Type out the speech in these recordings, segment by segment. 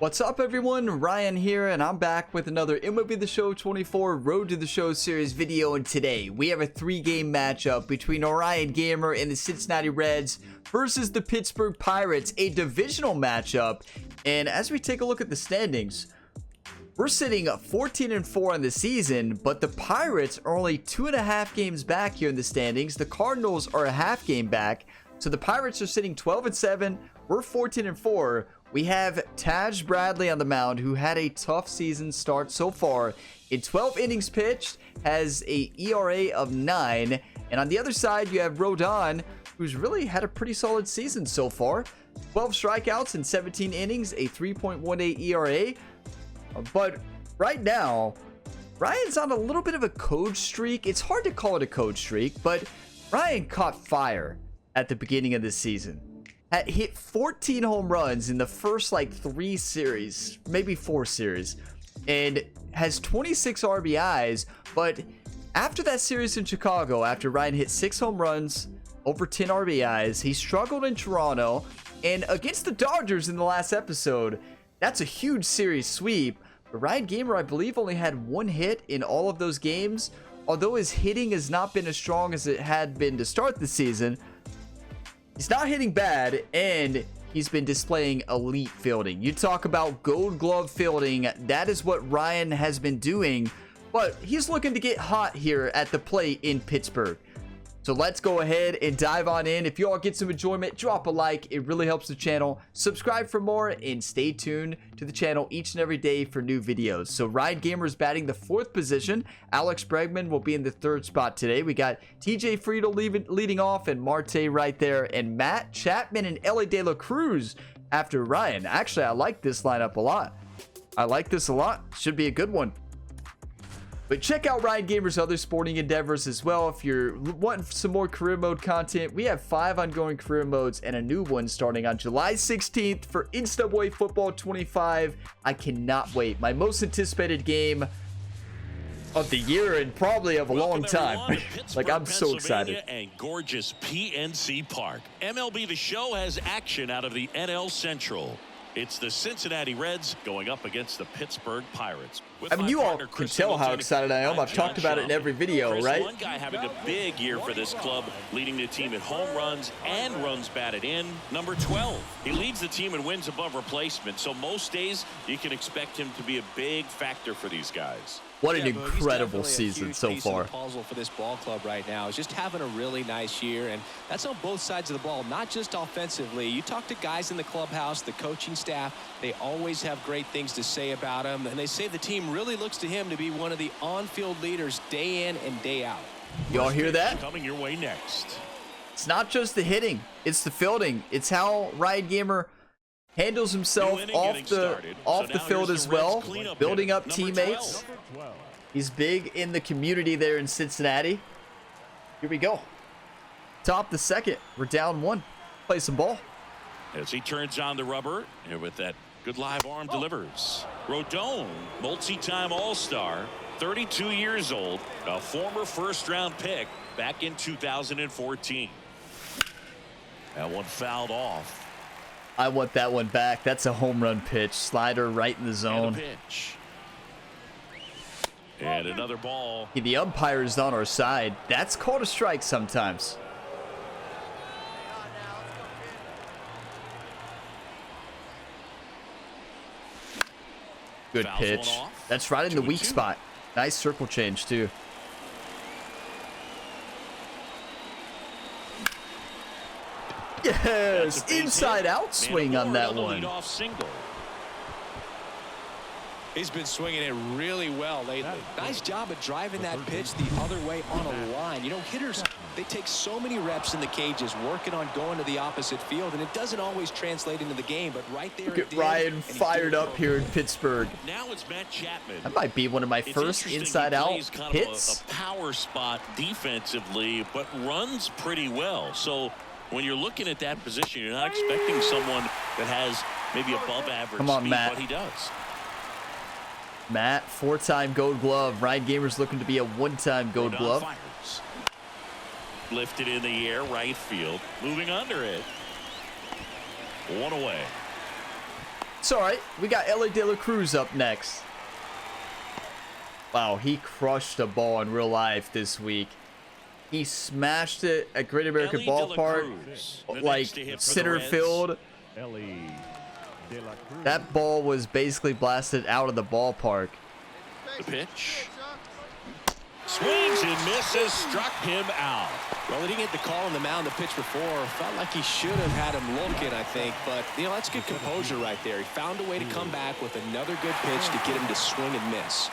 What's up, everyone? Ryan here, and I'm back with another MLB The Show 24 Road to the Show series video. And today we have a 3-game matchup between Orion Gamer and the Cincinnati Reds versus the Pittsburgh Pirates, a divisional matchup. And as we take a look at the standings, we're sitting 14-4 on the season, but the Pirates are only 2.5 games back here in the standings. The Cardinals are a half game back, so the Pirates are sitting 12-7. We're 14-4. We have Taj Bradley on the mound, who had a tough season start so far. In 12 innings pitched, has a ERA of 9. And on the other side, you have Rodon, who's really had a pretty solid season so far. 12 strikeouts in 17 innings, a 3.18 ERA. But right now, Ryan's on a little bit of a cold streak. It's hard to call it a cold streak, but Ryan caught fire at the beginning of this season. Had hit 14 home runs in the first 3 series, maybe 4 series, and has 26 RBIs. But after that series in Chicago, after Ryan hit 6 home runs, over 10 RBIs, he struggled in Toronto, and against the Dodgers in the last episode, that's a huge series sweep. But Ryan Gamer, I believe, only had 1 hit in all of those games. Although his hitting has not been as strong as it had been to start the season, he's not hitting bad, and he's been displaying elite fielding. You talk about gold glove fielding, that is what Ryan has been doing, but he's looking to get hot here at the plate in Pittsburgh. So let's go ahead and dive on in. If you all get some enjoyment, drop a like. It really helps the channel. Subscribe for more and stay tuned to the channel each and every day for new videos. So Ryan Gamer is batting the 4th position. Alex Bregman will be in the 3rd spot today. We got TJ Friedel leading off, and Marte right there, and Matt Chapman and Ellie De La Cruz after Ryan. Actually, I like this lineup a lot. I like this a lot. Should be a good one. But check out Ryan Gamer's other sporting endeavors as well. If you're wanting some more career mode content, we have 5 ongoing career modes and a new one starting on July 16th for NCAA Football 25. I cannot wait. My most anticipated game of the year and probably of a long time. I'm so excited. And gorgeous PNC Park. MLB The Show has action out of the NL Central. It's the Cincinnati Reds going up against the Pittsburgh Pirates. I mean, you all can tell how excited I am. I've talked about it in every video, right? One guy having a big year for this club, leading the team in home runs and runs batted in. Number 12. He leads the team in wins above replacement, so most days you can expect him to be a big factor for these guys. What an incredible season so far. The puzzle for this ball club right now is just having a really nice year, and that's on both sides of the ball, not just offensively. You talk to guys in the clubhouse, the coaching staff, they always have great things to say about him, and they say the team really looks to him to be one of the on-field leaders day in and day out. Y'all hear that? Coming your way next. It's not just the hitting, it's the fielding. It's how Ryan Gamer handles himself off the field as well, building up teammates. He's big in the community there in Cincinnati. Here we go. Top the 2nd. We're down 1. Play some ball. As he turns on the rubber, and with that good live arm delivers. Rodon, multi-time All-Star, 32 years old, a former first-round pick back in 2014. That one fouled off. I want that one back. That's a home run pitch. Slider right in the zone. And a pitch. And another ball. The umpire is on our side. That's called a strike sometimes. Good pitch. That's right in the weak spot. Nice circle change too. Yes, inside out swing on that one. He's been swinging it really well lately. Nice job of driving that pitch the other way on a line. You know, hitters, they take so many reps in the cages working on going to the opposite field, and it doesn't always translate into the game, but right there. Look at Ryan fired up here in Pittsburgh. Now it's Matt Chapman. That might be one of my first inside out hits. A power spot defensively, but runs pretty well. So when you're looking at that position, you're not expecting someone that has maybe above average speed, Matt. but he does. Matt, 4-time Gold Glove. Ryan Gamer's looking to be a 1-time Gold Glove. Fires. Lifted in the air, right field. Moving under it. One away. It's all right. We got Ellie De La Cruz up next. Wow, he crushed a ball in real life this week. He smashed it at Great American Ballpark, like center field. That ball was basically blasted out of the ballpark. The pitch. Swings and misses, struck him out. Well, he didn't get the call on the mound the pitch before. Felt like he should have had him looking, I think. But, you know, that's good composure right there. He found a way to come back with another good pitch to get him to swing and miss.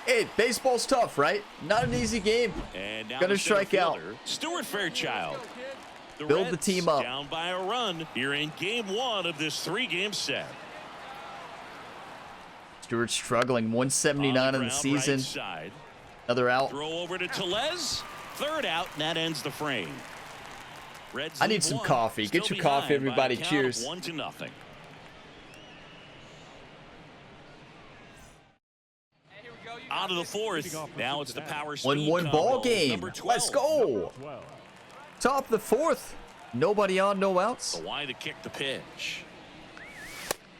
Hey, baseball's tough, right? Not an easy game. And now gonna strike out. Stuart Fairchild. Build the team up. Down by a run here in game 1 of this 3-game set. Stewart struggling, 179 in the season. Right, another out. Throw over to Tellez. Third out, and that ends the frame. Reds I need some coffee. Get your coffee, everybody. Cheers. 1-0. Out of the fourth. Now it's the power speed 1-1 ball game. Let's go. Top of the fourth. Nobody on, no outs. So why to kick the pitch?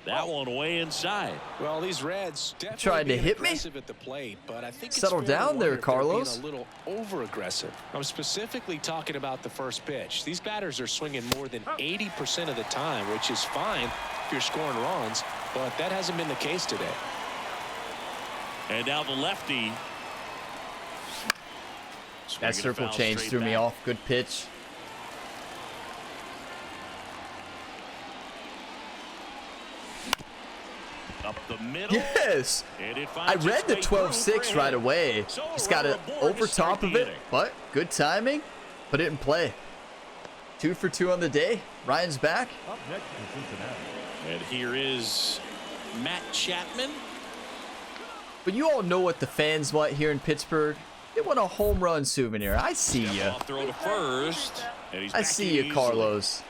That one way inside. Well, these Reds definitely tried to hit me. At the plate, but I think settle down there, Carlos. A little over aggressive. I'm specifically talking about the first pitch. These batters are swinging more than 80% of the time, which is fine if you're scoring runs, but that hasn't been the case today. And now the lefty. That circle change threw me off. Good pitch. Up the middle. Yes. I read the 12-6 right away. Just got it over top of it, but good timing. Put it in play. 2 for 2 on the day. Ryan's back. Up next in Cincinnati. And here is Matt Chapman. But you all know what the fans want here in Pittsburgh. They want a home run souvenir. I see you. Throw to first. I see you, Carlos.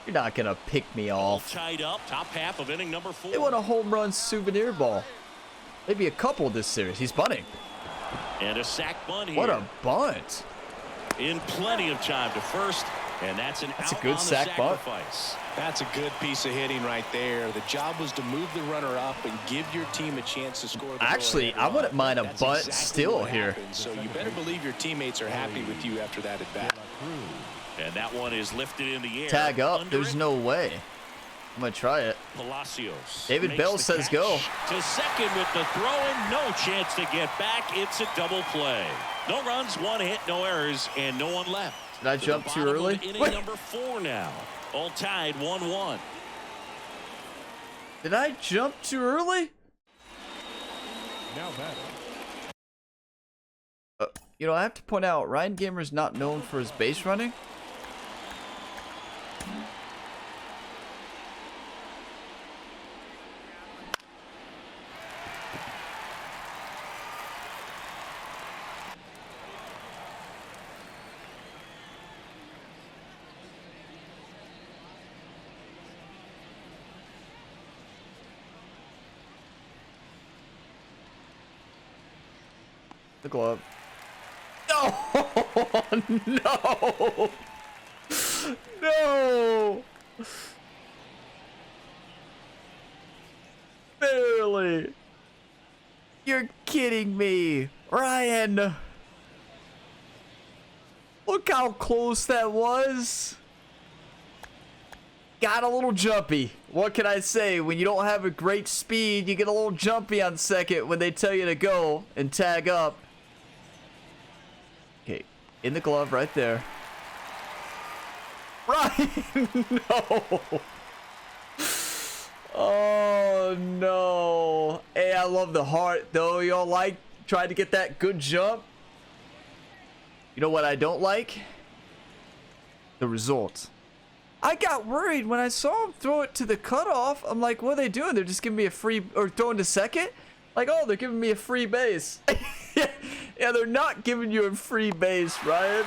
You're not gonna pick me off. Tied up, top half of inning number 4. They want a home run souvenir ball. Maybe a couple this series. He's bunting. And a sac bunt here. What a bunt. In plenty of time to first, and that's an That's out a good on sac the bunt. sacrifice. That's a good piece of hitting right there. The job was to move the runner up and give your team a chance to score. Actually, I wouldn't mind a bunt still here. So you better believe your teammates are happy with you after that at bat. And that one is lifted in the air. Tag up. There's no way. I'm going to try it. Palacios. David Bell says go. To second with the throw and no chance to get back. It's a double play. No runs, 1 hit, no errors, and no one left. Did I jump too early? Inning number 4 now. All tied 1-1. Did I jump too early? Now batting. You know, I have to point out, Ryan Gamer's not known for his base running. The glove. Oh, no. No. Barely. You're kidding me. Ryan. Look how close that was. Got a little jumpy. What can I say? When you don't have a great speed, you get a little jumpy on second when they tell you to go and tag up. Okay, in the glove right there. Ryan, no. Oh, no. Hey, I love the heart, though. Y'all like trying to get that good jump? You know what I don't like? The result. I got worried when I saw him throw it to the cutoff. I'm like, what are they doing? They're just giving me a free, or throwing to second? Like, oh, they're giving me a free base. Yeah, they're not giving you a free base, Ryan.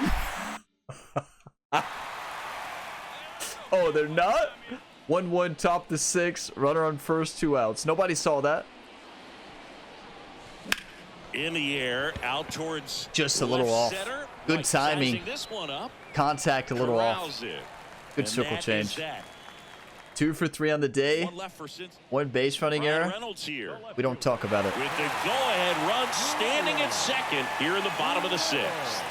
Oh, they're not? 1-1, top the 6, runner on first, 2 outs. Nobody saw that. In the air, out towards just a little off. Center. Good timing. This one up. Contact a little off. It. Good circle change. 2 for 3 on the day. One left for Cincinnati. 1 base running Ryan error. Reynolds here We don't talk about it. with the go-ahead run, standing at second here in the bottom of the 6th.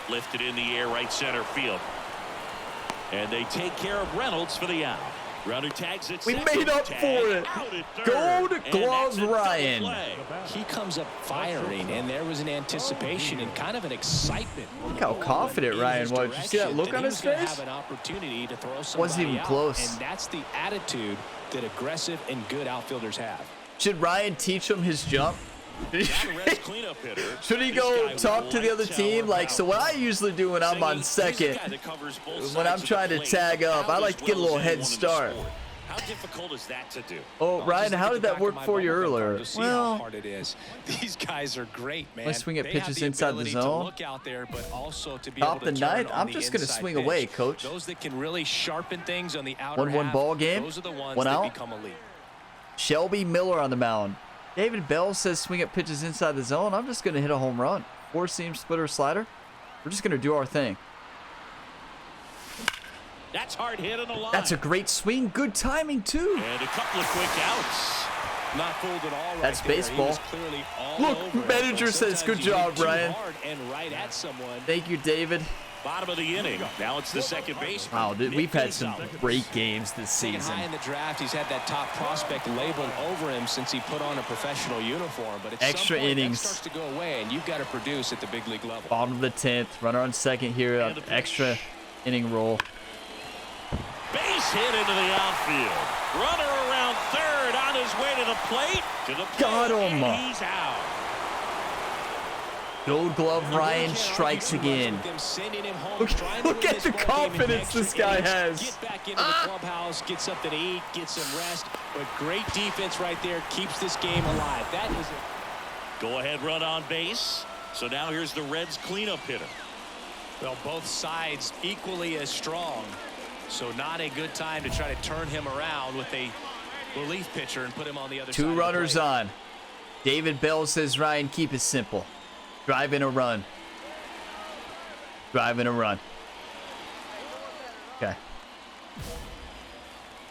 Lifted in the air, right center field, and they take care of Reynolds for the out. Runner tags it. We made up for it. Gold Glove Ryan. He comes up firing, and there was an anticipation and kind of an excitement. Look how confident Ryan was. Did you see that look on his face? Wasn't even close. And that's the attitude that aggressive and good outfielders have. Should Ryan teach him his jump? Should he go talk to the other team? Like, so what I usually do when I'm on second, when I'm trying to tag up, I like to get a little head start. How difficult is that to do? Oh, Ryan, how did that work for you earlier? Well, hard it is. These guys are great, man. Let's swing at pitches inside the zone. Top the ninth. I'm just gonna swing away, coach. Those that can really sharpen things on the outer 1-1 ball game. Those are the ones 1 that out. become elite. Shelby Miller on the mound. David Bell says swing at pitches inside the zone. I'm just going to hit a home run. 4-seam splitter slider. We're just going to do our thing. That's hard hit on the line. That's a great swing. Good timing, too. And a couple of quick outs. Not fooled at all. That's baseball. Look, manager says, good job, Brian. Thank you, David. Bottom of the inning. Now it's the second base. Wow, dude, we've had some great games this season. High in the draft, he's had that top prospect labeled over him since he put on a professional uniform. But at extra some point, innings that starts to go away, and you've got to produce at the big league level. Bottom of the 10th. Runner on second here. Extra inning roll. Base hit into the outfield. Runner around third on his way to the plate. God almighty. And he's out. Gold Glove Ryan strikes again. Look at the confidence this guy has. Get back into the clubhouse, get something to eat, get some rest. But great defense right there keeps this game alive. That is a go-ahead run on base. So now here's the Reds cleanup hitter. Well, both sides equally as strong. So not a good time to try to turn him around with a relief pitcher and put him on the other side. 2 runners on. David Bell says, Ryan, keep it simple. Drive in a run. Drive in a run. Okay.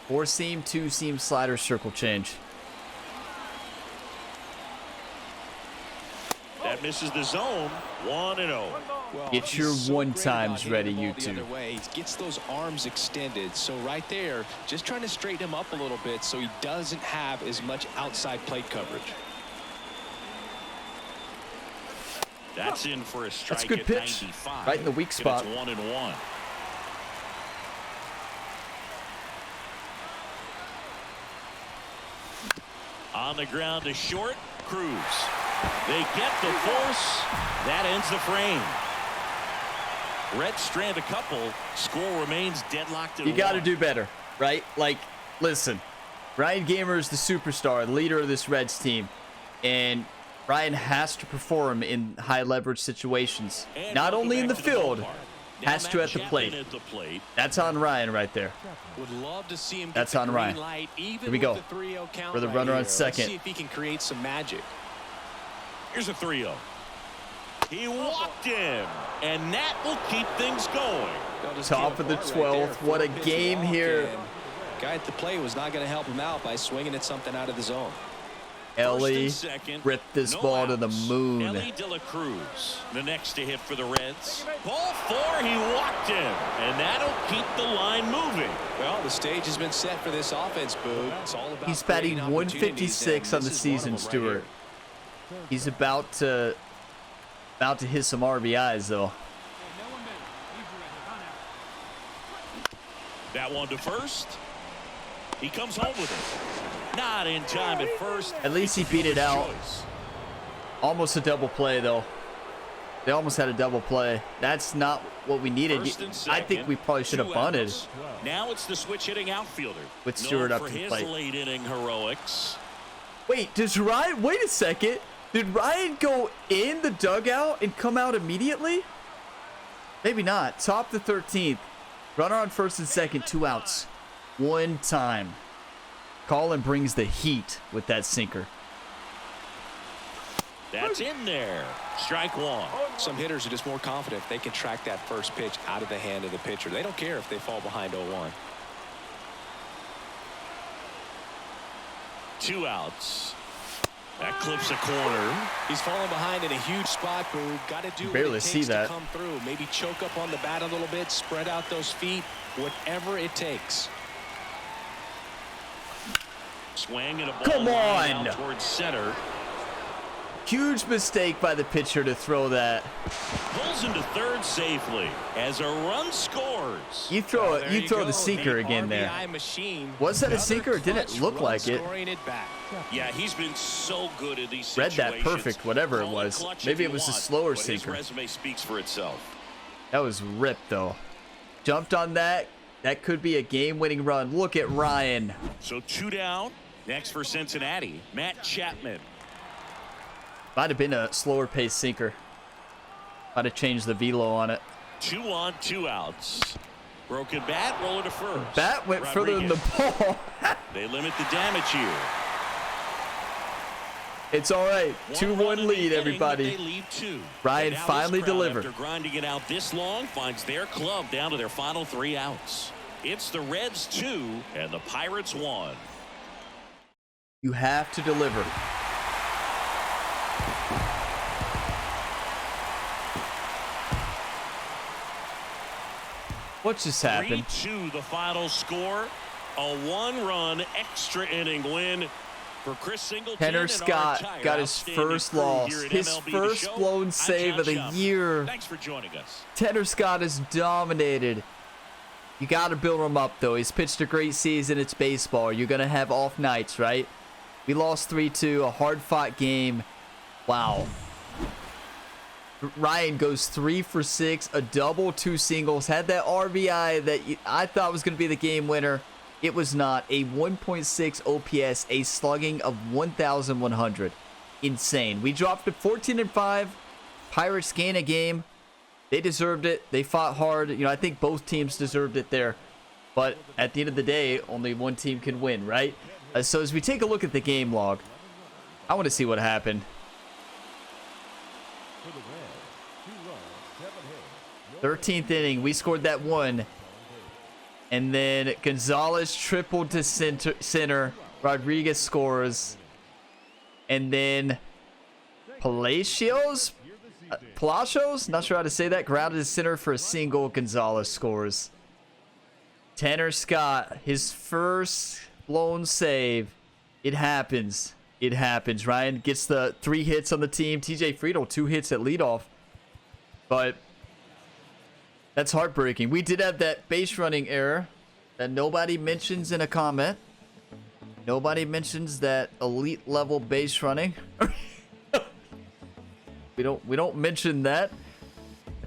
4-seam, 2-seam slider circle change. That misses the zone. 1-0. Well, get your so one great times about ready, hitting you the ball the two. other way. He gets those arms extended. So right there, just trying to straighten him up a little bit so he doesn't have as much outside plate coverage. That's in for a strike. That's a good at pitch. 95. Right in the weak spot. It's 1-1. On the ground to short. Cruz. They get the force. That ends the frame. Reds strand a couple. Score remains deadlocked at 1. You got to do better, right? Like, listen. Ryan Gamer is the superstar, the leader of this Reds team. And Ryan has to perform in high leverage situations. And not only in the field, has to at the plate. At the plate. That's on Ryan right there. Would love to see him get That's the on green Ryan. light, even Here we go. with the 3-0 count For the right runner on here. second. Let's see if he can create some magic. Here's a 3-0. He walked him, and that will keep things going. Top of the 12th. What a game here. Guy at the plate was not going to help him out by swinging at something out of the zone. Ellie ripped this ball to the moon. Ellie De La Cruz, the next to hit for the Reds. Ball 4, he walked him, and that'll keep the line moving. Well, the stage has been set for this offense, Boog. It's all about He's batting creating opportunities, 156 on and the this is one of season, them right Stewart. here. He's about to hit some RBIs, though. That one to first. He comes home with it. Not in time at first. At least he beat it out. Almost a double play, though. They almost had a double play. That's not what we needed. I think we probably should have bunted. Now it's the switch hitting outfielder. With Stewart known up for to the his plate. late inning heroics. Wait, does Ryan... Wait a second. Did Ryan go in the dugout and come out immediately? Maybe not. Top the 13th. Runner on first and second. 2 outs. 1 time. Colin brings the heat with that sinker. That's in there. Strike one. Some hitters are just more confident if they can track that first pitch out of the hand of the pitcher. They don't care if they fall behind 0-1. 2 outs. That clips a corner. He's falling behind in a huge spot, Boo. Got to do what it takes to come through. Maybe choke up on the bat a little bit, spread out those feet, whatever it takes. Swing and a ball. Come on. Towards center. Huge mistake by the pitcher to throw that. Pulls into third safely as a run scores. You throw it. You throw the sinker again there. Was that a sinker? It didn't look like it. Yeah, he's been so good at these Read situations. that perfect, whatever it was. Maybe it was a slower sinker. His resume speaks for itself. That was ripped though. Jumped on that. That could be a game-winning run. Look at Ryan. So 2 down. Next for Cincinnati, Matt Chapman. Might have been a slower pace sinker. Might have changed the velo on it. 2 on, 2 outs. Broken bat, roller to first. Bat went further than the ball. They limit the damage here. It's all right. 2-1 lead, everybody. They lead 2. Ryan finally delivered. After grinding it out this long, finds their club down to their final 3 outs. It's the Reds 2 and the Pirates 1. You have to deliver. What just happened? 3-2 the final score. A 1-run extra inning win for Chris Singleton. Tanner Scott got his first loss. His first blown save of the year. Thanks for joining us. Tanner Scott is dominated. You got to build him up, though. He's pitched a great season. It's baseball. You're going to have off nights, right? We lost 3-2, a hard-fought game. Wow. Ryan goes 3 for 6, a double, 2 singles. Had that RBI that I thought was going to be the game winner. It was not. A 1.6 OPS, a slugging of 1,100. Insane. We dropped to 14-5. Pirates gain a game. They deserved it. They fought hard. You know, I think both teams deserved it there. But at the end of the day, only one team can win, right? So as we take a look at the game log, I want to see what happened. 13th inning, we scored that 1. And then Gonzalez tripled to center. Rodriguez scores. And then Palacios, not sure how to say that, grounded to center for a single. Gonzalez scores. Tanner Scott, his first blown save. It happens. It happens. Ryan gets the 3 hits on the team. TJ Friedel 2 hits at leadoff. But that's heartbreaking. We did have that base running error that nobody mentions in a comment. Nobody mentions that elite level base running. We don't mention that.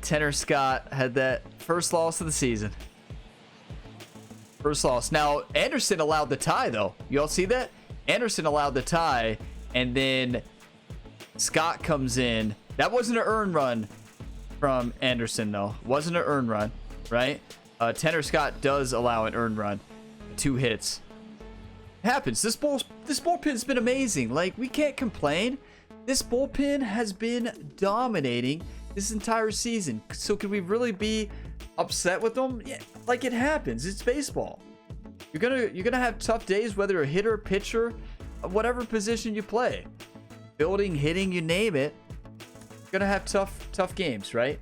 Tanner Scott had that first loss of the season. First loss. Now, Anderson allowed the tie, though. You all see that? Anderson allowed the tie, and then Scott comes in. That wasn't an earned run from Anderson, though. Wasn't an earned run, right? Tanner Scott does allow an earned run. 2 hits. It happens. This bullpen's been amazing. Like, we can't complain. This bullpen has been dominating this entire season. So can we really be upset with them? Yeah, like, it happens. It's baseball. You're gonna have tough days, whether a hitter, pitcher, whatever position you play. Building, hitting, you name it. You're gonna have tough games, right?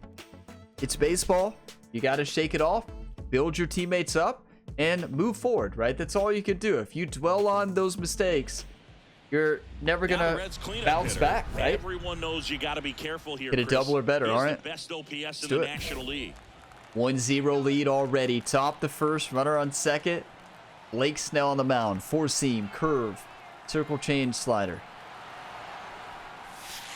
It's baseball. You gotta shake it off, build your teammates up, and move forward, right? That's all you can do. If you dwell on those mistakes, you're never gonna bounce back, right? Everyone knows you got to be careful here. Get a double or better, all right? Best OPS in do the it. National League. 1-0 lead already. Top the first, runner on second. Blake Snell on the mound. 4-seam, curve, circle change, slider.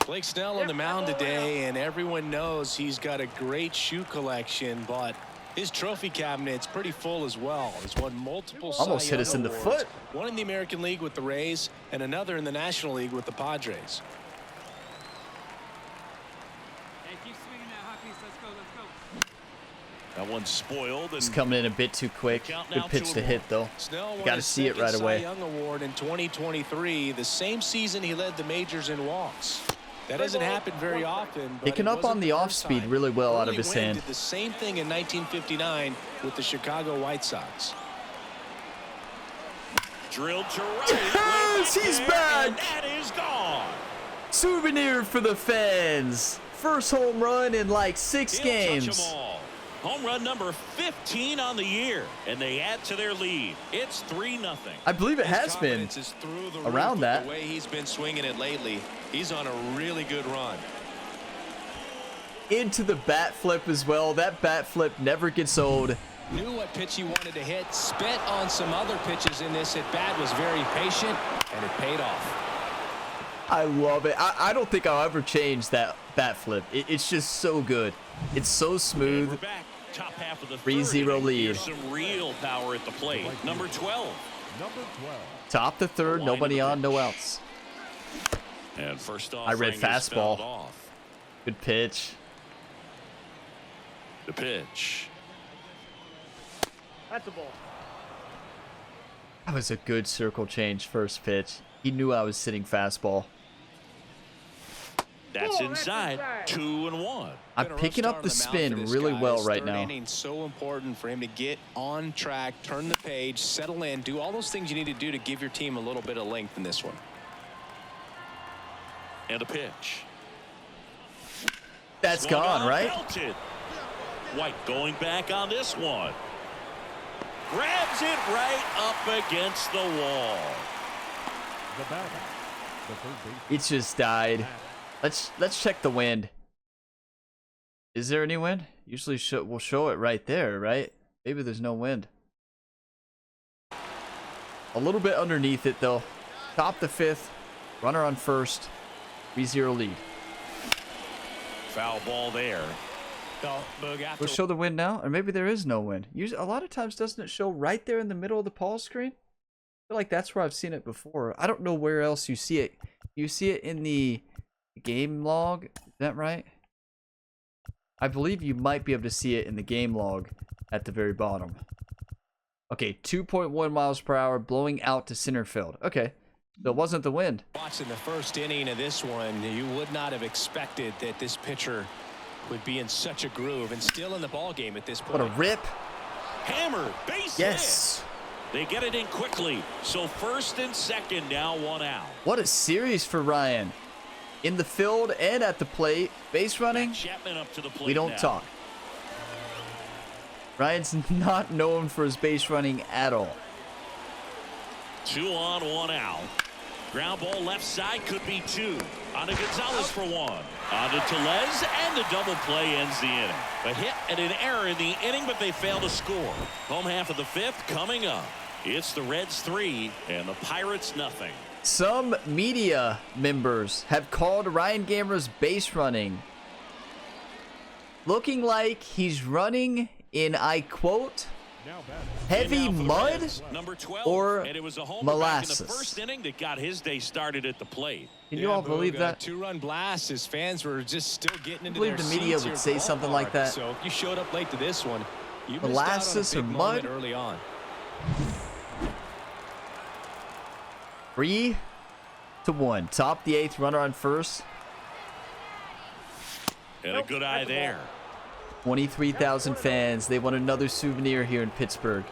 Blake Snell on the mound today, and everyone knows he's got a great shoe collection, but his trophy cabinet's pretty full as well. He's won multiple almost hit us in the foot. One in the American League with the Rays and another in the National League with the Padres. Hey, keep swinging that hot piece. Let's go. That one's spoiled. It's coming in a bit too quick. Good pitch to hit, though. Snell Got to see it right away. Cy Young Award in 2023, the same season he led the majors in walks. That doesn't happen very often. But Picking up on the off speed really well out of his hand. Did the same thing in 1959 with the Chicago White Sox. Drilled to right. Yes, he's back. And that is gone. Souvenir for the fans. First home run in like 6 games. Touch 'em all. Home run number 15 on the year, and they add to their lead. It's 3-0. I believe it has been around that. The way he's been swinging it lately, he's on a really good run. Into the bat flip as well. That bat flip never gets old. Knew what pitch he wanted to hit. Spent on some other pitches in this at bat. Was very patient, and it paid off. I love it. I don't think I'll ever change that bat flip. It's just so good. It's so smooth. We're back. Top half of the 3-0 lead. Here's some real power at the plate. Number 12. Number 12. Top the third. Nobody on. No outs. And first off, I read fastball. Good pitch. The pitch. That's a ball. That was a good circle change first pitch. He knew I was sitting fastball. That's inside. 2-1. I'm picking up the spin really well right now. Inning's so important for him to get on track, turn the page, settle in, do all those things you need to do to give your team a little bit of length in this one. And a pitch. That's Swung gone, on, right? Belted. White going back on this one. Grabs it right up against the wall. The batter. The third baseman. It just died. Let's check the wind. Is there any wind? Usually we'll show it right there, right? Maybe there's no wind. A little bit underneath it though. Top the 5th. Runner on first. 3-0 lead. Foul ball there. We'll show the wind now, or maybe there is no wind. Usually, a lot of times, doesn't it show right there in the middle of the pause screen? I feel like that's where I've seen it before. I don't know where else you see it. You see it in the game log. Is that right? I believe you might be able to see it in the game log at the very bottom. Okay, 2.1 miles per hour, blowing out to center field. Okay, so it wasn't the wind. Watching the first inning of this one, you would not have expected that this pitcher would be in such a groove and still in the ball game at this point. What a rip. Hammered, base Yes. hit. They get it in quickly. So first and second, now 1 out. What a series for Ryan. In the field and at the plate. Base running, Chapman up to the plate we don't now. talk. Ryan's not known for his base running at all. 2 on, 1 out. Ground ball left side, could be 2. On to Gonzalez for 1. On to Tellez, and the double play ends the inning. A hit and an error in the inning, but they fail to score. Home half of the 5th coming up. It's the Reds 3 and the Pirates nothing. Some media members have called Ryan Gamera's base running looking like he's running in, I quote, Now batting. heavy And now for the mud Reds, number 12, or and it was a homer molasses. back in the first inning that got his day started at the plate. Can you all Boog, believe that? 2-run blast. His fans were just still getting into believe their the media seats would here at say the something like ballpark. that. So if you showed up late to this one, you Molasses missed out or on a big mud? moment early on. 3-1. Top the 8th, runner on first. And a good eye there. 23,000 fans. They want another souvenir here in Pittsburgh.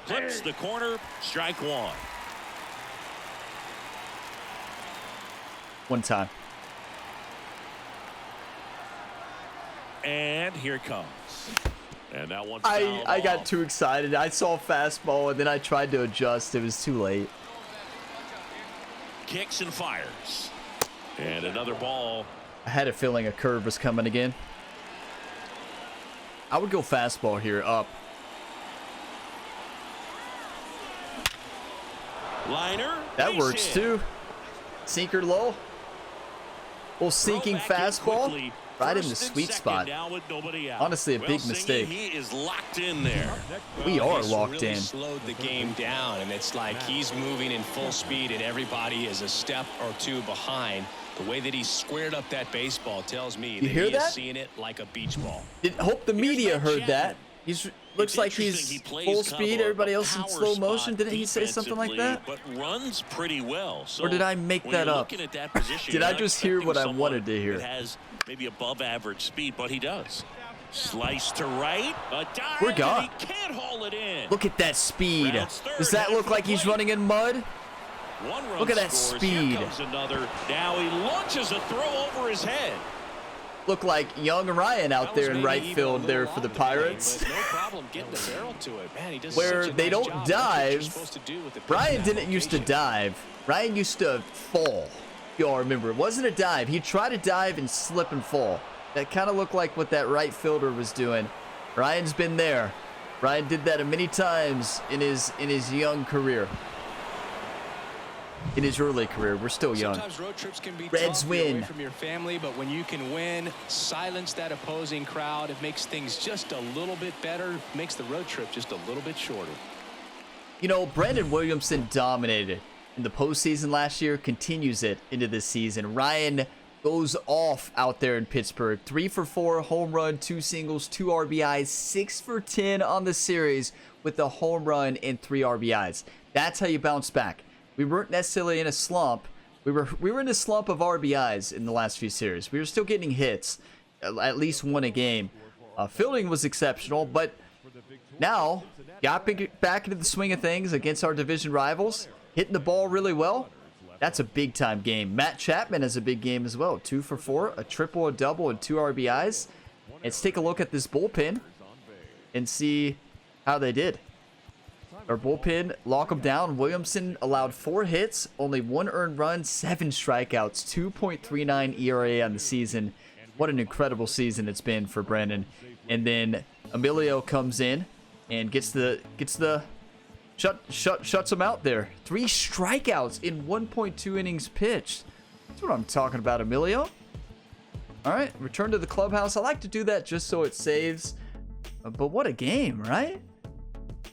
Clips the corner, strike 1. One time. And here it comes. And that one's I fouled got off. too excited. I saw fastball and then I tried to adjust. It was too late. Kicks and fires. And another ball. I had a feeling a curve was coming again. I would go fastball here, up. Liner. That base works hit. too. Sinker low. Little sinking Throw back in fastball. quickly. Right in First the and sweet second spot. now with nobody out. Honestly, a big Singy, mistake. He is locked in there. We are He's locked really in. slowed the game down, and it's like he's moving in full speed, and everybody is a step or two behind. The way that he squared up that baseball tells me that hear he that? is seeing it like a beach ball. Hope the media heard that. looks like he's full speed. Everybody else in slow motion. Didn't he say something like that? But runs pretty well. So or did I make that up? Did I just hear what I wanted to hear? Has maybe above average speed, but he does. Slice to right. A dive. We're gone. He can't haul it in. Look at that speed. Does that look like he's running in mud? Look at that speed. Here comes another. Now he launches a throw over his head. Look like young Ryan out there in right field there for the Pirates. No problem getting the barrel to it. Man, he does where such a they nice don't job. dive. Ryan didn't used to dive. Ryan used to fall. Y'all remember, it wasn't a dive. He tried to dive and slip and fall. That kind of looked like what that right fielder was doing. Ryan's been there. Ryan did that many times in his young career. In his early career, we're still young. Sometimes road trips can be Reds tough. You're win. away from your family, but when you can win, silence that opposing crowd, it makes things just a little bit better, makes the road trip just a little bit shorter. You know, Brandon Williamson dominated in the postseason last year, continues it into this season. Ryan goes off out there in Pittsburgh. 3 for 4, home run, 2 singles, 2 RBIs, 6 for 10 on the series with a home run and 3 RBIs. That's how you bounce back. We weren't necessarily in a slump. We were in a slump of RBIs in the last few series. We were still getting hits, at least one a game. Fielding was exceptional, but now got back into the swing of things against our division rivals, hitting the ball really well. That's a big-time game. Matt Chapman has a big game as well. 2 for 4, a triple, a double, and 2 RBIs. Let's take a look at this bullpen and see how they did. Our bullpen, lock them down. Williamson allowed 4 hits, only 1 earned run, 7 strikeouts, 2.39 ERA on the season. What an incredible season it's been for Brandon. And then Emilio comes in and shuts him out there. 3 strikeouts in 1.2 innings pitched. That's what I'm talking about, Emilio. All right, return to the clubhouse. I like to do that just so it saves. But what a game, right?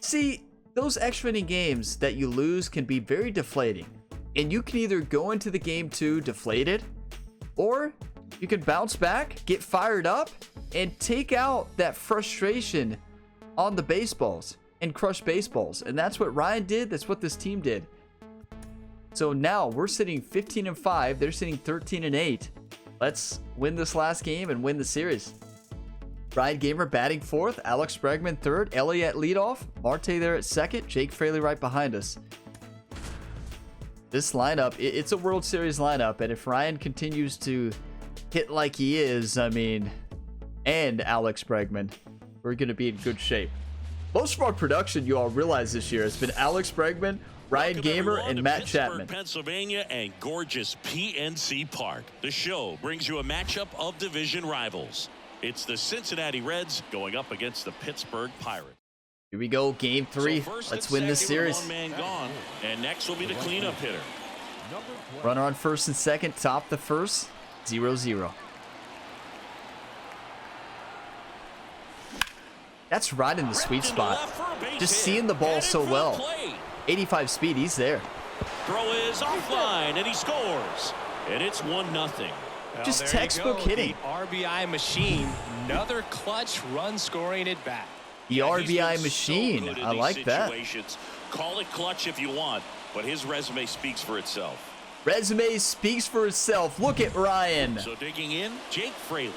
See, those extra inning games that you lose can be very deflating. And you can either go into the game 2 deflated, or you can bounce back, get fired up, and take out that frustration on the baseballs and crush baseballs. And that's what Ryan did. That's what this team did. So now we're sitting 15-5. They're sitting 13-8. Let's win this last game and win the series. Ryan Gamer batting 4th, Alex Bregman 3rd, Ellie at leadoff, Marte there at 2nd, Jake Fraley right behind us. This lineup, it's a World Series lineup, and if Ryan continues to hit like he is, I mean, and Alex Bregman, we're going to be in good shape. Most of our production, you all realize this year, has been Alex Bregman, Ryan Gamer, and Matt Chapman. Pennsylvania and gorgeous PNC Park. The show brings you a matchup of division rivals. It's the Cincinnati Reds going up against the Pittsburgh Pirates. Here we go, game 3. Let's win this series. One man gone, and next will be the cleanup hitter. Runner on 1st and 2nd, top the 1st, 0-0. That's right in the sweet spot. Just seeing the ball so well. 85 speed, he's there. Throw is offline, and he scores. And it's 1-0. Well, just textbook hitting. The RBI machine, another clutch run scoring at bat. The RBI machine. So I like that. Call it clutch if you want, but his resume speaks for itself. Resume speaks for itself. Look at Ryan. So digging in, Jake Fraley.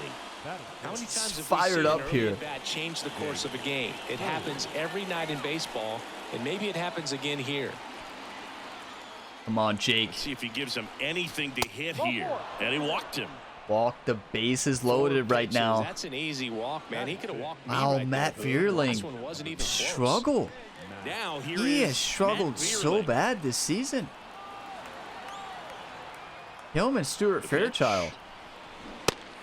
How many times have fired we seen up an here. early bat change the course of a game? It happens every night in baseball, and maybe it happens again here. Come on, Jake. Let's see if he gives him anything to hit here. And he walked him. Walk, the bases loaded right now. That's an easy walk, man. He could have walked me Wow, right Matt there. The last Vierling one wasn't even close. struggle. Now here He is has struggled Matt so Vierling. bad this season. Him and Stuart Fairchild.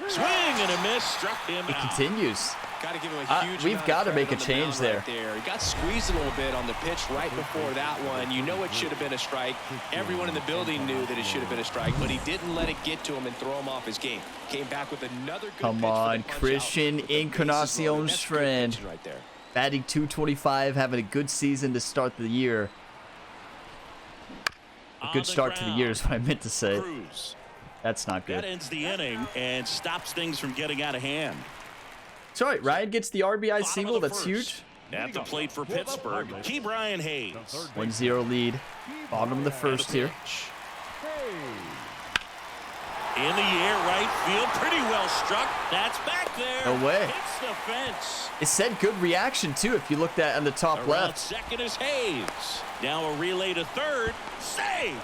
Swing and a miss, struck him It out. continues. Got to give him a huge We've amount got of to make a credit on the change mound there. right He got squeezed a little bit on the pitch right before that one. You know it should have been a strike. Everyone in the building knew that it should have been a strike, but he didn't let it get to him and throw him off his game. Came back with another good Come pitch for on, the punch Christian out with the bases Encarnacion loaded. That's good Strand. pitching right there. Batting 225, having a good season to start the year. A On good the start to the year ground. is what I meant to say. Cruz. That's not That good. ends the inning and stops things from getting out of hand. It's all right. Ryan gets the RBI Bottom single. of the That's first. huge. At the plate for Pittsburgh, Key Brian Hayes. 1-0 lead. Bottom of the first here. In the air, right field, pretty well struck. That's back there. No way. Hits the fence. It said good reaction, too, if you looked at on the top Around left. second is Hayes. Now a relay to third. Save.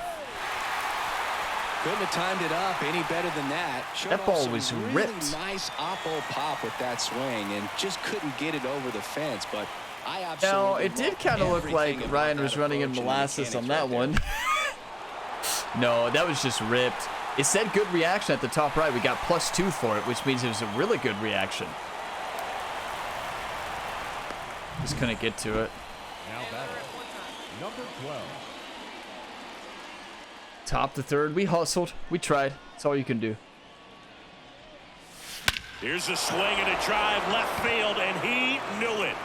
Couldn't have timed it up any better than that. Showed That off ball some was really ripped. Nice oppo pop with that swing, and just couldn't get it over the fence. But I Now, absolutely it did love kind of look everything like about Ryan that was running in approach and molasses on mechanics that right there. one. No, that was just ripped. It said good reaction at the top right. We got +2 for it, which means it was a really good reaction. Just couldn't get to it. Now batting, number 12. Top to third. We hustled. We tried. That's all you can do. Here's a swing and a drive left field, and he knew it.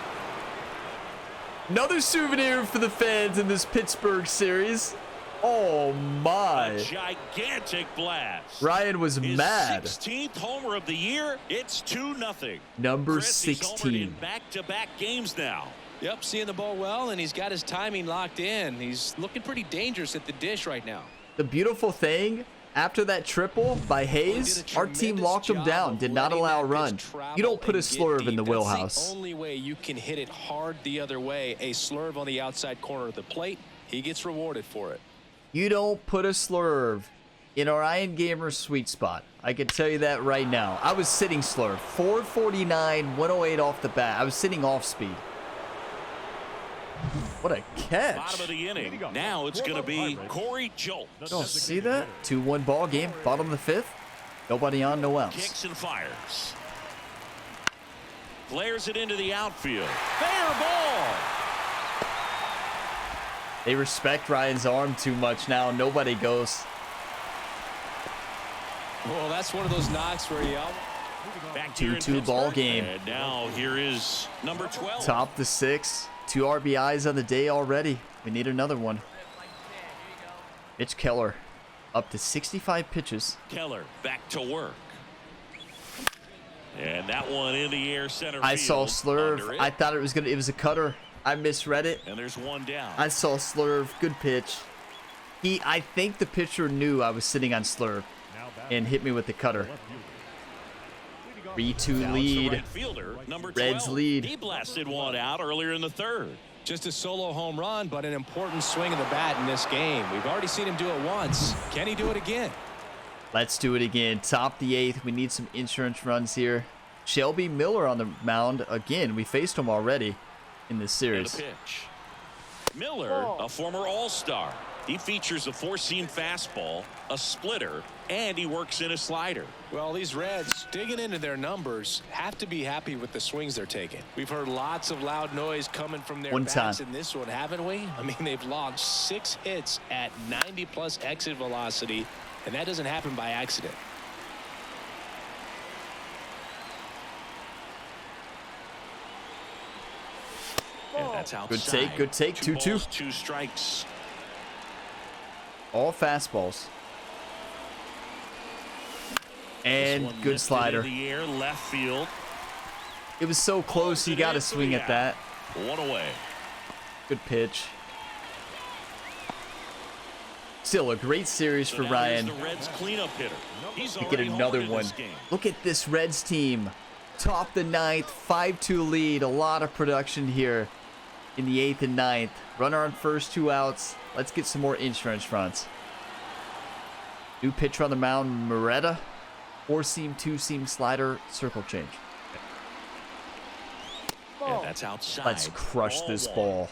Another souvenir for the fans in this Pittsburgh series. Oh A my. gigantic blast. Ryan was His mad. 16th homer of the year. It's 2-0. Number Chris, he's homered 16. in back-to-back games now. Yep, seeing the ball well, and he's got his timing locked in. He's looking pretty dangerous at the dish right now. The beautiful thing, after that triple by Hayes, our team locked him down, did not allow a run. You don't put a slurve in the wheelhouse. That's the only way you can hit it hard the other way. A slurve on the outside corner of the plate. He gets rewarded for it. You don't put a slurve in Orion Gamer's sweet spot. I can tell you that right now. I was sitting slurve. 449, 108 off the bat. I was sitting off speed. What a catch. Bottom of the inning. Now it's going to be Corey Jolt. Oh, see that? 2-1 ball game. Bottom of the fifth. Nobody on, no outs. Kicks and fires. Flares it into the outfield. Fair ball. They respect Ryan's arm too much now. Nobody goes. Well, that's one of those knocks where you Back here in 2-2 ball Pittsburgh. game. And now here is number 12. Top to 6. 2 RBIs on the day already. We need another one. Mitch Keller up to 65 pitches. Keller back to work. And that one in the air center I saw field. Under slurve. it. I thought it was a cutter. I misread it. And there's one down. I saw slurve. Good pitch. I think the pitcher knew I was sitting on slurve Now batting, and hit me with the cutter. left fielder. 3-2 Now it's the lead. right fielder, number Reds 12. lead. He blasted one out earlier in the third. just a solo home run, but an important swing of the bat in this game. We've already seen him do it once. Can he do it again? Let's do it again. Top the 8th. We need some insurance runs here. Shelby Miller on the mound again. We faced him already in this And series. a pitch. Miller, a former All-Star. He features a four-seam fastball, a splitter, and he works in a slider. Well, these Reds, digging into their numbers, have to be happy with the swings they're taking. We've heard lots of loud noise coming from their One bats time. in this one, haven't we? I mean, they've logged 6 hits at 90-plus exit velocity, and that doesn't happen by accident. And that's outside. Good take, good take. 2-2. balls, 2 strikes. All fastballs. This And one good lifted slider. in the air, left field. It was so close. You got to swing at that. One away. Good pitch. Still a great series So for now Ryan. here's the Reds cleanup hitter. He's To get already another homered in one. this game. Look at this Reds team. Top the 9th, 5-2 lead. A lot of production here in the 8th and 9th. Runner on first, 2 outs. Let's get some more insurance runs. New pitcher on the mound, Moretta. 4-seam, 2-seam slider, circle change. And that's outside. Let's crush Ball this one. ball.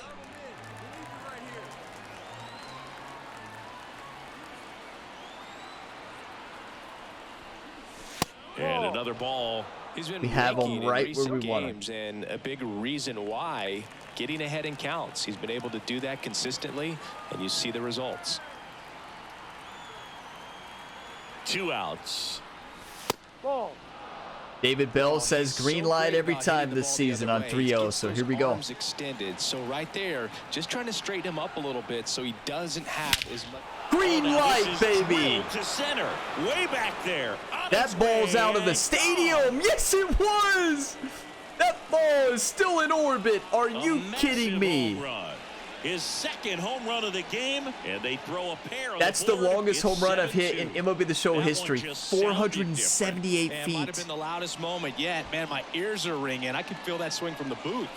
And another ball. He's been We have him raking in right where recent we want him. games, and a big reason why, getting ahead in counts. He's been able to do that consistently, and you see the results. 2 outs. David Bell says He's green so light great every about time hitting the this ball the season other on way. 3-0. Keeps So those here we go. arms extended. So right there, just trying to straighten him up a little bit so he doesn't have as much. Green Now light, this is baby. drilled to center. Way back there. On That its ball's way out of the and stadium. Yes, it was. ball is still in orbit. Are you kidding me? Home run. His second home run of the game, and they throw a pair. That's the longest home run I've hit in MLB The Show history. 478 Man, feet. might have been the loudest moment yet. Man, my ears are ringing. I can feel that swing from the booth.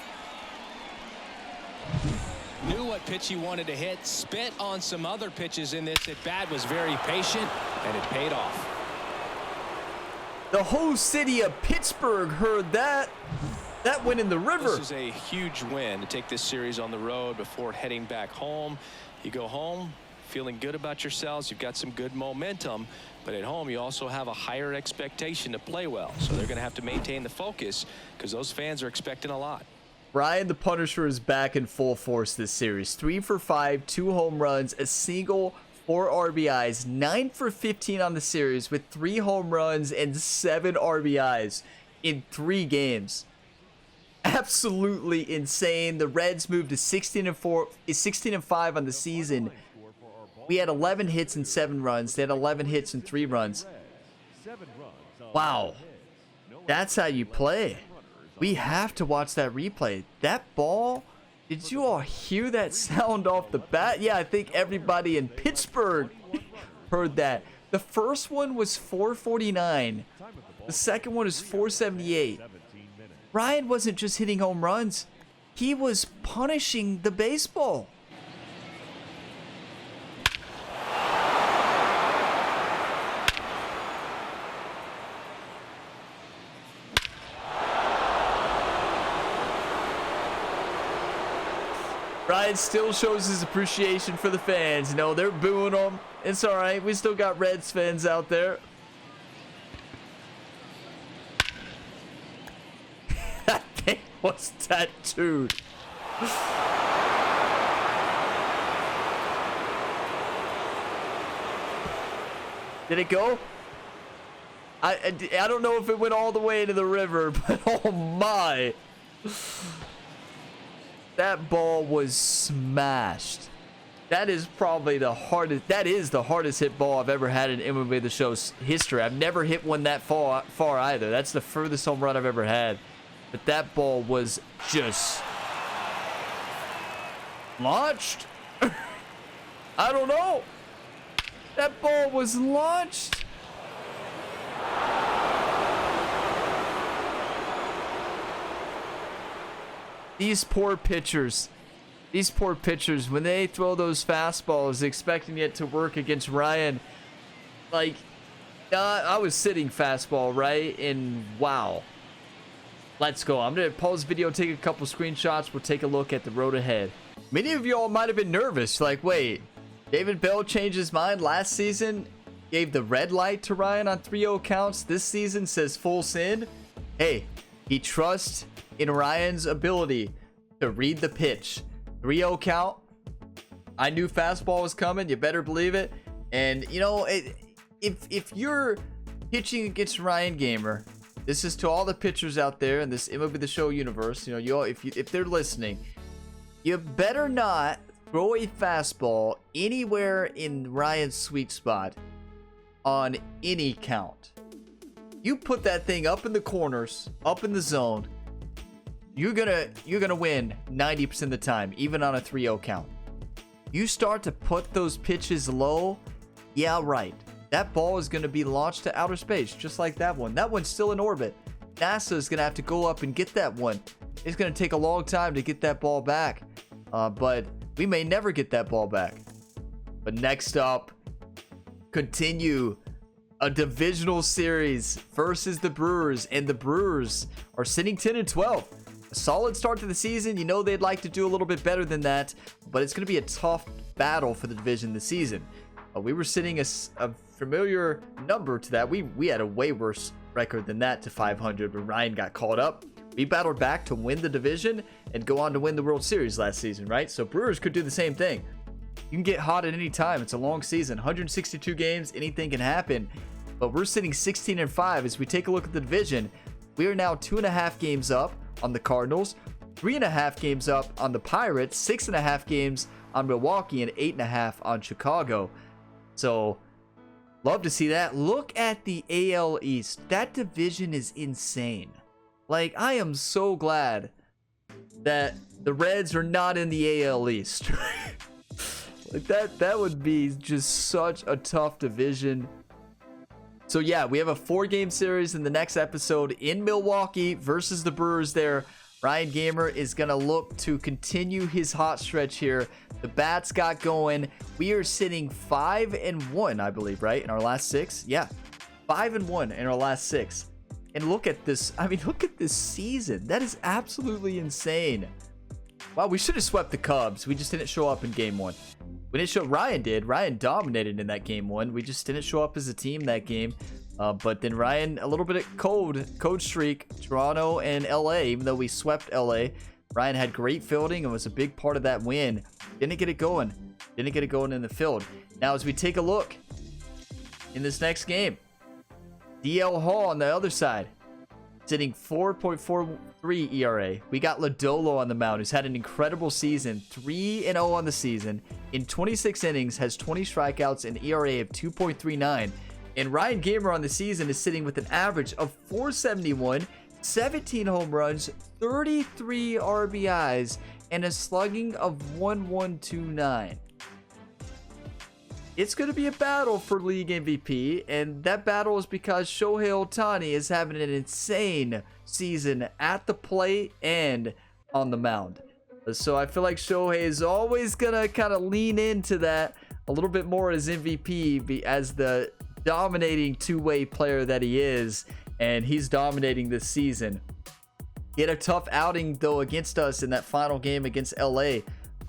Knew what pitch he wanted to hit. Spit on some other pitches in this at bat. Was very patient, and it paid off. The whole city of Pittsburgh heard that. That went in the river. This is a huge win to take this series on the road before heading back home. You go home feeling good about yourselves. You've got some good momentum, but at home you also have a higher expectation to play well. So they're going to have to maintain the focus because those fans are expecting a lot. Ryan the Punisher is back in full force this series. 3 for 5, 2 home runs, a single, 4 RBIs, 9 for 15 on the series with 3 home runs and 7 RBIs in 3 games. Absolutely insane. The Reds moved to 16-5 on the season. We had 11 hits and 7 runs. They had 11 hits and 3 runs. Wow. That's how you play. We have to watch that replay. That ball, did you all hear that sound off the bat? Yeah, I think everybody in Pittsburgh heard that. The first one was 449. The second one is 478. Ryan wasn't just hitting home runs. He was punishing the baseball. Ryan still shows his appreciation for the fans. You know, they're booing him. It's all right. We still got Reds fans out there. That thing was tattooed. Did it go? I don't know if it went all the way into the river, but oh my. That ball was smashed. That is probably the hardest. That is the hardest hit ball I've ever had in MLB The Show's history. I've never hit one that far either. That's the furthest home run I've ever had. But that ball was just launched. I don't know. That ball was launched. These poor pitchers, when they throw those fastballs, expecting it to work against Ryan, like, I was sitting fastball, right? And wow. Let's go. I'm going to pause the video, take a couple screenshots. We'll take a look at the road ahead. Many of y'all might have been nervous. Like, wait, David Bell changed his mind last season, gave the red light to Ryan on 3-0 counts. This season says full send. Hey, he trusts in Ryan's ability to read the pitch. 3-0 count. I knew fastball was coming. You better believe it. And, you know, if you're pitching against Ryan Gamer, this is to all the pitchers out there in this MLB The Show universe. You know, if they're listening, you better not throw a fastball anywhere in Ryan's sweet spot on any count. You put that thing up in the corners, up in the zone, you're gonna win 90% of the time, even on a 3-0 count. You start to put those pitches low, yeah, right. That ball is gonna be launched to outer space, just like that one. That one's still in orbit. NASA is gonna have to go up and get that one. It's gonna take a long time to get that ball back, but we may never get that ball back. But next up, continue a divisional series versus the Brewers, and the Brewers are sitting 10-12. A solid start to the season. You know they'd like to do a little bit better than that, but it's going to be a tough battle for the division this season. We were sitting a familiar number to that. We had a way worse record than that to 500 when Ryan got called up. We battled back to win the division and go on to win the World Series last season, right? So Brewers could do the same thing. You can get hot at any time. It's a long season, 162 games, anything can happen. But we're sitting 16-5 as we take a look at the division. We are now 2.5 games up on the Cardinals, 3.5 games up on the Pirates, 6.5 games on Milwaukee, and 8.5 on Chicago. So, love to see that. Look at the AL East. That division is insane. Like, I am so glad that the Reds are not in the AL East. Like, that would be just such a tough division. So yeah, we have a 4-game series in the next episode in Milwaukee versus the Brewers there. Ryan Gamer is going to look to continue his hot stretch here. The bats got going. We are sitting 5-1, I believe, right? In our last 6? Yeah, 5-1 in our last 6. And look at this. I mean, look at this season. That is absolutely insane. Wow, we should have swept the Cubs. We just didn't show up in game 1. We didn't show. Ryan did. Ryan dominated in that game 1. We just didn't show up as a team that game. But then Ryan, a little bit of cold streak, Toronto and LA. Even though we swept LA, Ryan had great fielding and was a big part of that win. Didn't get it going. Didn't get it going in the field. Now, as we take a look in this next game, DL Hall on the other side, sitting 4.43 ERA. We got Lodolo on the mound, who's had an incredible season, 3-0 on the season. In 26 innings, has 20 strikeouts, and ERA of 2.39. And Ryan Gamer on the season is sitting with an average of 471, 17 home runs, 33 RBIs, and a slugging of 1.129. It's going to be a battle for league MVP, and that battle is because Shohei Ohtani is having an insane season at the plate and on the mound. So I feel like Shohei is always going to kind of lean into that a little bit more as MVP as the dominating two-way player that he is, and he's dominating this season. He had a tough outing, though, against us in that final game against LA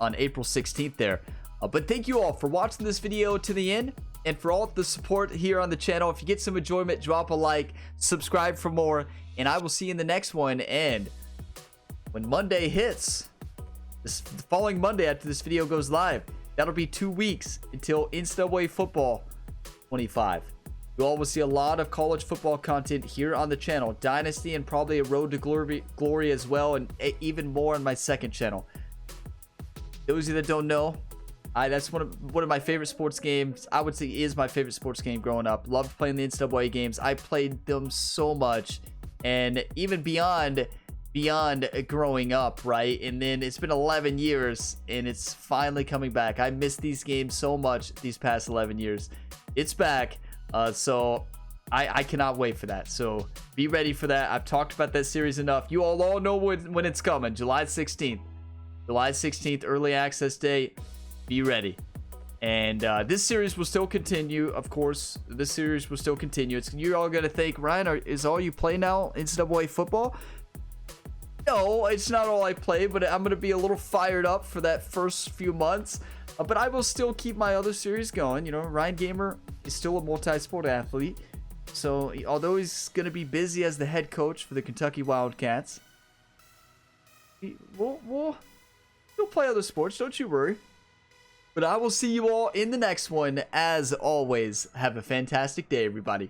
on April 16th there. But thank you all for watching this video to the end, and for all the support here on the channel. If you get some enjoyment, drop a like, subscribe for more, and I will see you in the next one. And when Monday hits, the following Monday after this video goes live, that'll be 2 weeks until NCAA football 25. You all will see a lot of college football content here on the channel, Dynasty, and probably a Road to Glory as well, and even more on my second channel. Those of you that don't know, that's one of my favorite sports games. I would say is my favorite sports game growing up. Loved playing the NCAA games. I played them so much, and even beyond growing up, right? And then it's been 11 years, and it's finally coming back. I missed these games so much these past 11 years. It's back, so I cannot wait for that. So be ready for that. I've talked about that series enough. You all know when it's coming. July 16th. July 16th, early access date. Be ready. And this series will still continue, of course. This series will still continue. You're all going to think, Ryan, is all you play now NCAA football? No, it's not all I play, but I'm going to be a little fired up for that first few months. But I will still keep my other series going. You know, Ryan Gamer is still a multi-sport athlete. So, although he's going to be busy as the head coach for the Kentucky Wildcats, we'll play other sports, don't you worry. But I will see you all in the next one. As always, have a fantastic day, everybody.